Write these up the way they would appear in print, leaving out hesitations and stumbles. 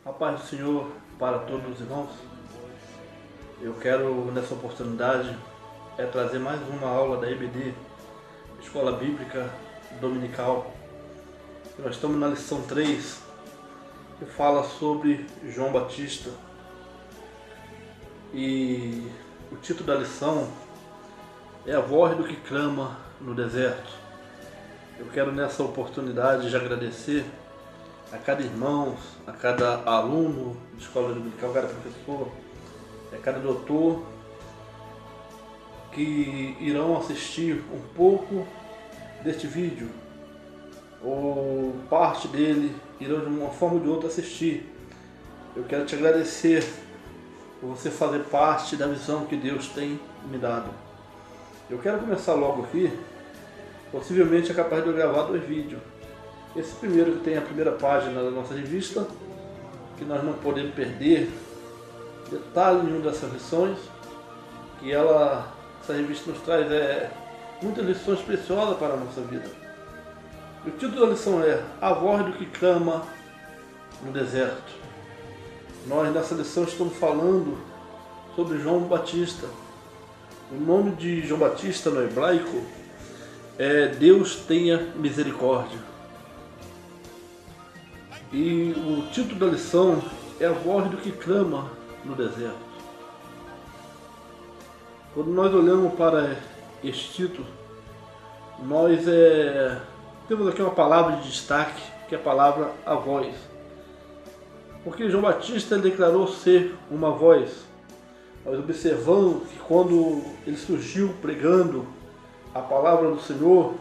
A paz do Senhor para todos os irmãos. Eu quero, nessa oportunidade, trazer mais uma aula da EBD, Escola Bíblica Dominical. Nós estamos na lição 3, que fala sobre João Batista. E o título da lição é A Voz do que Clama no Deserto. Eu quero, nessa oportunidade, já agradecer a cada irmão, a cada aluno de escola dominical, a cada professor, a cada doutor que irão assistir um pouco deste vídeo, ou parte dele irão de uma forma ou de outra assistir. Eu quero te agradecer por você fazer parte da visão que Deus tem me dado. Eu quero começar logo aqui. Possivelmente é capaz de eu gravar 2 vídeos. Esse primeiro, que tem a primeira página da nossa revista, que nós não podemos perder detalhe nenhum dessas lições, que essa revista nos traz muitas lições preciosas para a nossa vida. O título da lição é A Voz do que Clama no Deserto. Nós nessa lição estamos falando sobre João Batista. O nome de João Batista no hebraico é Deus tenha misericórdia. E o título da lição é A Voz do que Clama no Deserto. Quando nós olhamos para este título, nós temos aqui uma palavra de destaque, que é a palavra a voz. Porque João Batista declarou ser uma voz. Nós observamos que quando ele surgiu pregando a palavra do Senhor,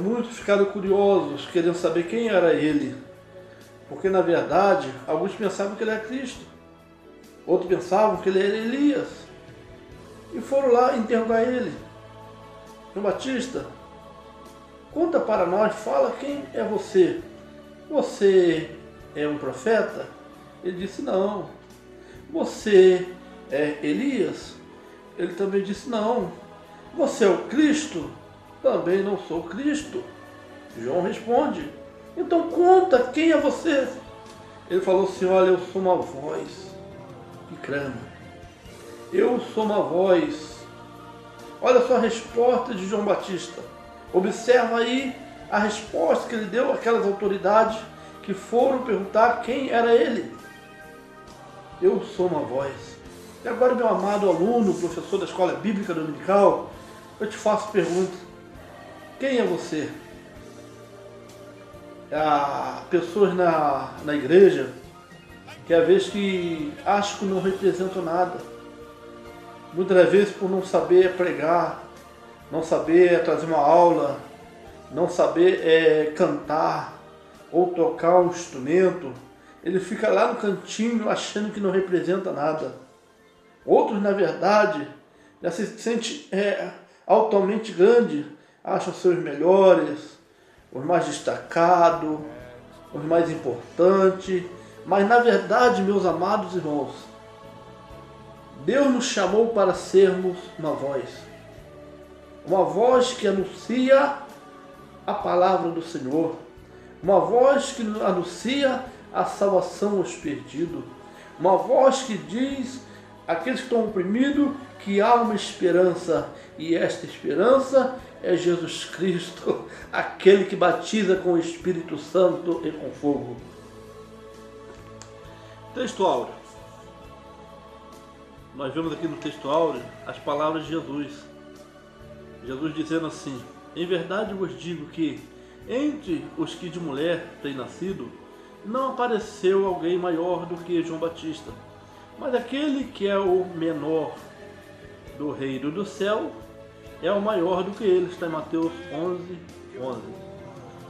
muitos ficaram curiosos, querendo saber quem era ele. Porque na verdade, alguns pensavam que ele era Cristo, outros pensavam que ele era Elias, e foram lá interrogar ele. João Batista, conta para nós, fala quem é você. Você é um profeta? Ele disse não. Você é Elias? Ele também disse não. Você é o Cristo? Também não sou Cristo. João responde, então conta quem é você. Ele falou assim, olha, eu sou uma voz que clama. Eu sou uma voz. Olha só a resposta de João Batista. Observa aí a resposta que ele deu àquelas autoridades que foram perguntar quem era ele. Eu sou uma voz. E agora, meu amado aluno, professor da Escola Bíblica Dominical, eu te faço pergunta. Quem é você? Há pessoas na igreja que às vezes que acham que não representam nada. Muitas vezes por não saber pregar, não saber trazer uma aula, não saber cantar ou tocar um instrumento, ele fica lá no cantinho achando que não representa nada. Outros, na verdade, já se sentem altamente grandes, acham ser os melhores, os mais destacados, os mais importantes. Mas na verdade, meus amados irmãos, Deus nos chamou para sermos uma voz que anuncia a palavra do Senhor, uma voz que anuncia a salvação aos perdidos, uma voz que diz àqueles que estão oprimidos que há uma esperança, e esta esperança é Jesus Cristo, aquele que batiza com o Espírito Santo e com fogo. Texto áureo. Nós vemos aqui no texto áureo as palavras de Jesus. Jesus dizendo assim, em verdade vos digo que entre os que de mulher têm nascido, não apareceu alguém maior do que João Batista, mas aquele que é o menor do reino do céu é o maior do que ele. Está em Mateus 11:11.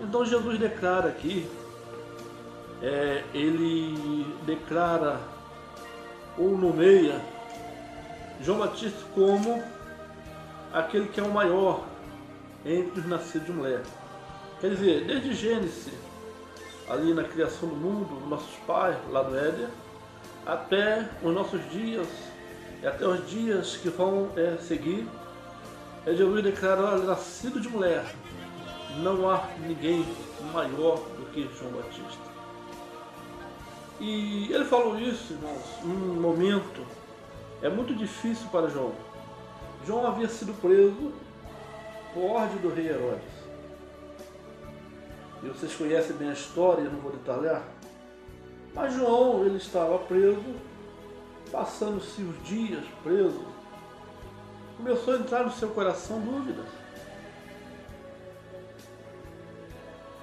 Então Jesus declara aqui, ele declara ou nomeia João Batista como aquele que é o maior entre os nascidos de mulher. Quer dizer, desde Gênesis, ali na criação do mundo, nossos pais lá do Éden, até os nossos dias, e até os dias que vão seguir, Jesus declara, olha, nascido de mulher, não há ninguém maior do que João Batista. E ele falou isso, irmãos, num momento muito difícil para João. João havia sido preso por ordem do rei Herodes. E vocês conhecem bem a história, eu não vou detalhar. Mas João, ele estava preso, passando-se os dias preso. Começou a entrar no seu coração dúvidas.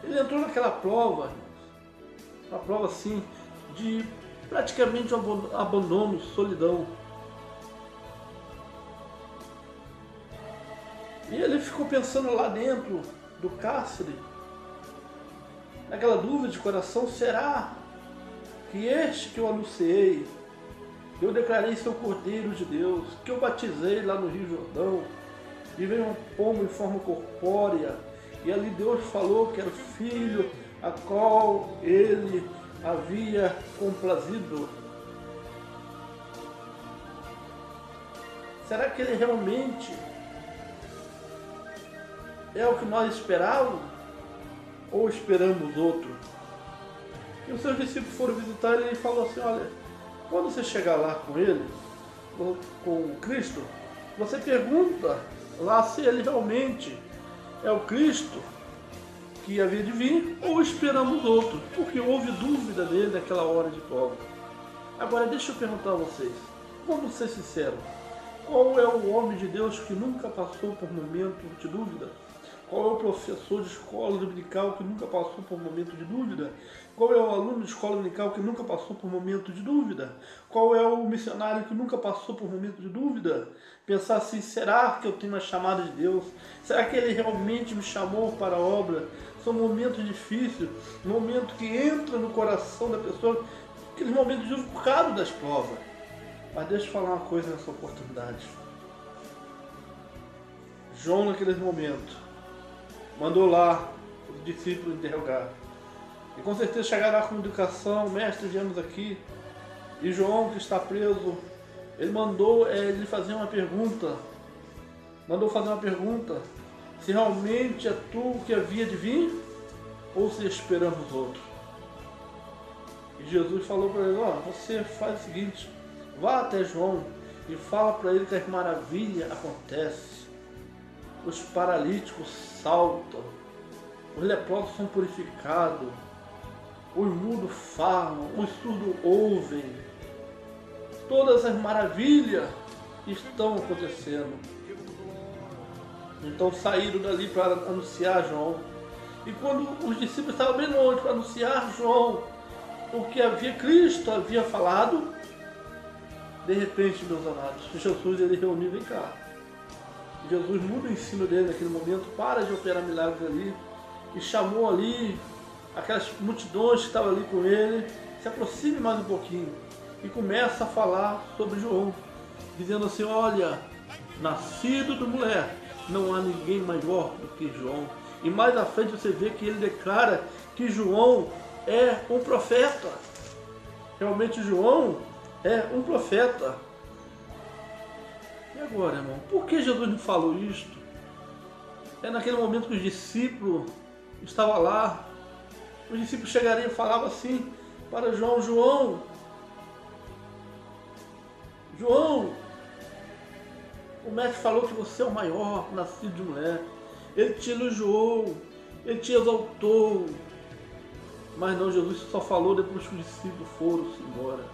Ele entrou naquela prova, irmãos, uma prova assim, de praticamente um abandono, solidão. E ele ficou pensando lá dentro do cárcere, naquela dúvida de coração: será que este que eu anunciei, que eu declarei ser o Cordeiro de Deus, que eu batizei lá no Rio Jordão, e veio um pombo em forma corpórea, e ali Deus falou que era o Filho a qual ele havia complazido? Será que ele realmente é o que nós esperávamos? Ou esperamos outro? E os seus discípulos foram visitar ele e falou assim: olha, quando você chegar lá com ele, com Cristo, você pergunta lá se ele realmente é o Cristo que havia de vir, ou esperamos outro, porque houve dúvida dele naquela hora de prova. Agora deixa eu perguntar a vocês, vamos ser sinceros, qual é o homem de Deus que nunca passou por momento de dúvida? Qual é o professor de escola dominical que nunca passou por momento de dúvida? Qual é o aluno de escola dominical que nunca passou por momento de dúvida? Qual é o missionário que nunca passou por momento de dúvida? Pensar assim: será que eu tenho uma chamada de Deus? Será que Ele realmente me chamou para a obra? São momentos difíceis, momentos que entram no coração da pessoa, aqueles momentos de dúvida por causa das provas. Mas deixa eu falar uma coisa nessa oportunidade. João, naqueles momentos, mandou lá os discípulos interrogar. E com certeza chegará com educação: mestre, viemos aqui. E João, que está preso, ele mandou ele fazer uma pergunta. Mandou fazer uma pergunta: se realmente é tu que havia de vir, ou se esperamos outro? E Jesus falou para ele: você faz o seguinte, vá até João e fala para ele que as maravilhas acontecem. Os paralíticos saltam, os leprosos são purificados, os mudos falam, os surdos ouvem. Todas as maravilhas estão acontecendo. Então saíram dali para anunciar João. E quando os discípulos estavam bem longe para anunciar João o que Cristo havia falado, de repente, meus amados, Jesus ele reuniu: vem cá. Jesus muda o ensino dele naquele momento, para de operar milagres ali, e chamou ali aquelas multidões que estavam ali com ele: se aproxime mais um pouquinho, e começa a falar sobre João, dizendo assim: olha, nascido de mulher, não há ninguém maior do que João. E mais à frente você vê que ele declara que João é um profeta. Realmente João é um profeta. E agora, irmão, por que Jesus não falou isto? É naquele momento que os discípulos estavam lá, os discípulos chegariam e falavam assim para João: João, o mestre falou que você é o maior nascido de mulher. Ele te elogiou, ele te exaltou. Mas não, Jesus só falou depois que os discípulos foram-se embora.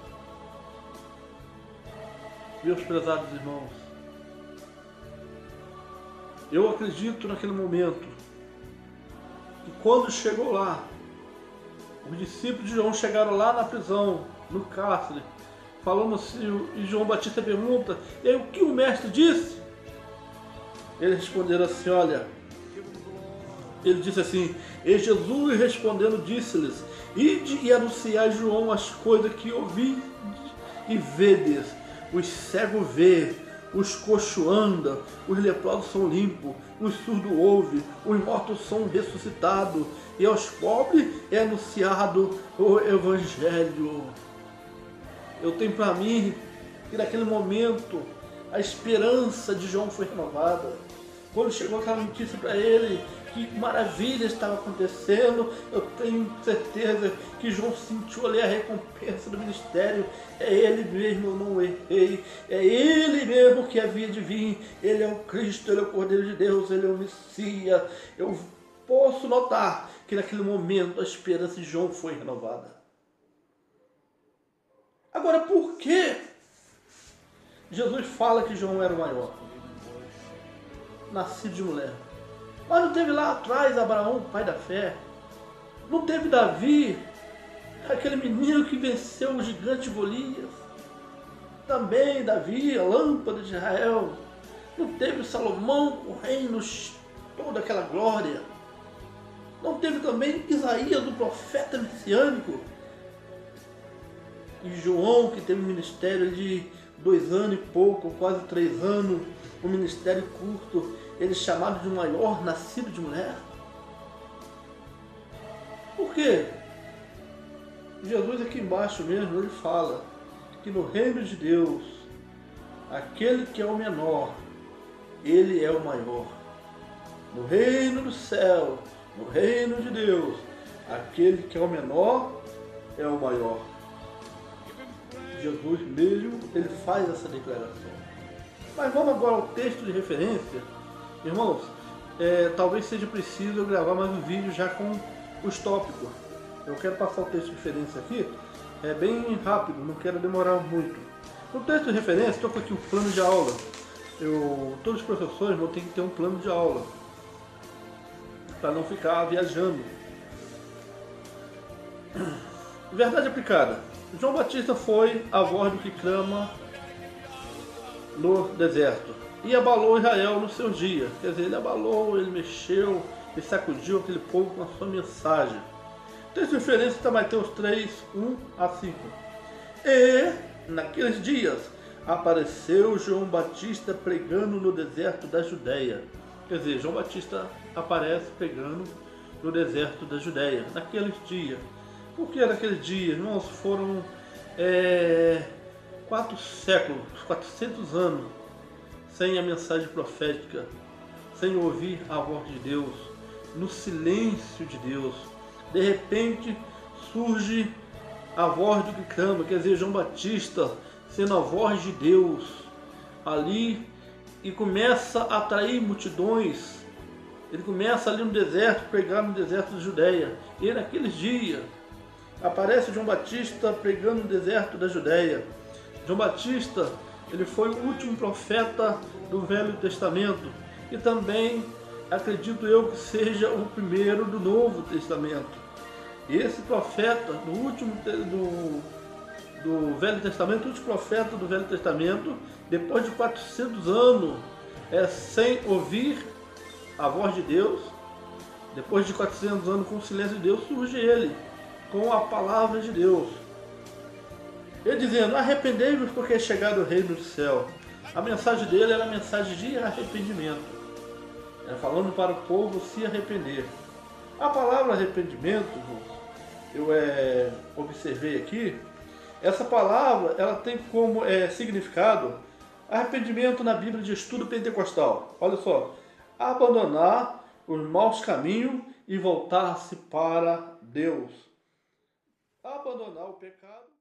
Meus prezados irmãos, eu acredito naquele momento que quando chegou lá, os discípulos de João chegaram lá na prisão, no cárcere, falando assim, e João Batista pergunta: e aí, o que o mestre disse? Eles responderam assim: olha, ele disse assim: e Jesus respondendo disse-lhes: ide e anunciai a João as coisas que ouvi e vedes, os cegos vê, os coxos andam, os leprosos são limpos, os surdos ouvem, os mortos são ressuscitados, e aos pobres é anunciado o Evangelho. Eu tenho para mim que naquele momento a esperança de João foi renovada. Quando chegou aquela notícia para ele que maravilha estava acontecendo. Eu tenho certeza que João sentiu ali a recompensa do ministério. É ele mesmo, eu não errei. É ele mesmo que havia de vir. Ele é o Cristo, ele é o Cordeiro de Deus, ele é o Messias. Eu posso notar que naquele momento a esperança de João foi renovada. Agora, por que Jesus fala que João era o maior? Nascido de mulher. Mas não teve lá atrás Abraão, pai da fé? Não teve Davi, aquele menino que venceu o gigante Golias? Também Davi, a lâmpada de Israel. Não teve Salomão, o reino, toda aquela glória? Não teve também Isaías, o profeta messiânico? E João, que teve um ministério de 2 anos e pouco, quase 3 anos, um ministério curto, ele chamado de maior, nascido de mulher? Por quê? Jesus aqui embaixo mesmo, ele fala que no reino de Deus, aquele que é o menor, ele é o maior. No reino do céu, no reino de Deus, aquele que é o menor é o maior. Jesus mesmo, ele faz essa declaração. Mas vamos agora ao texto de referência. Irmãos, talvez seja preciso eu gravar mais um vídeo já com os tópicos. Eu quero passar o texto de referência aqui, bem rápido, não quero demorar muito. No texto de referência, estou com aqui o plano de aula. Todos os professores vão ter que ter um plano de aula, para não ficar viajando. Verdade aplicada. João Batista foi a voz do que clama no deserto e abalou Israel no seu dia. Quer dizer, ele abalou, ele mexeu, ele sacudiu aquele povo com a sua mensagem. Texto de referência está Mateus 3, 1 a 5. E naqueles dias apareceu João Batista pregando no deserto da Judéia. Quer dizer, João Batista aparece pregando no deserto da Judéia, naqueles dias. Por que naqueles dias? Irmãos, foram 4 séculos, 400 anos sem a mensagem profética, sem ouvir a voz de Deus, no silêncio de Deus. De repente surge a voz do que clama, quer dizer, João Batista sendo a voz de Deus ali, e começa a atrair multidões. Ele começa ali no deserto, pregando no deserto da Judéia. E naqueles dias aparece João Batista pregando no deserto da Judéia. João Batista, ele foi o último profeta do Velho Testamento e também, acredito eu, que seja o primeiro do Novo Testamento. E esse profeta do Velho Testamento, o último profeta do Velho Testamento, depois de 400 anos sem ouvir a voz de Deus, depois de 400 anos com o silêncio de Deus, surge ele com a palavra de Deus. Ele dizendo: arrependei-vos porque é chegado o reino do céu. A mensagem dele era a mensagem de arrependimento, falando para o povo se arrepender. A palavra arrependimento, eu observei aqui, essa palavra ela tem como significado arrependimento na Bíblia de Estudo Pentecostal. Olha só: abandonar os maus caminhos e voltar-se para Deus. Abandonar o pecado.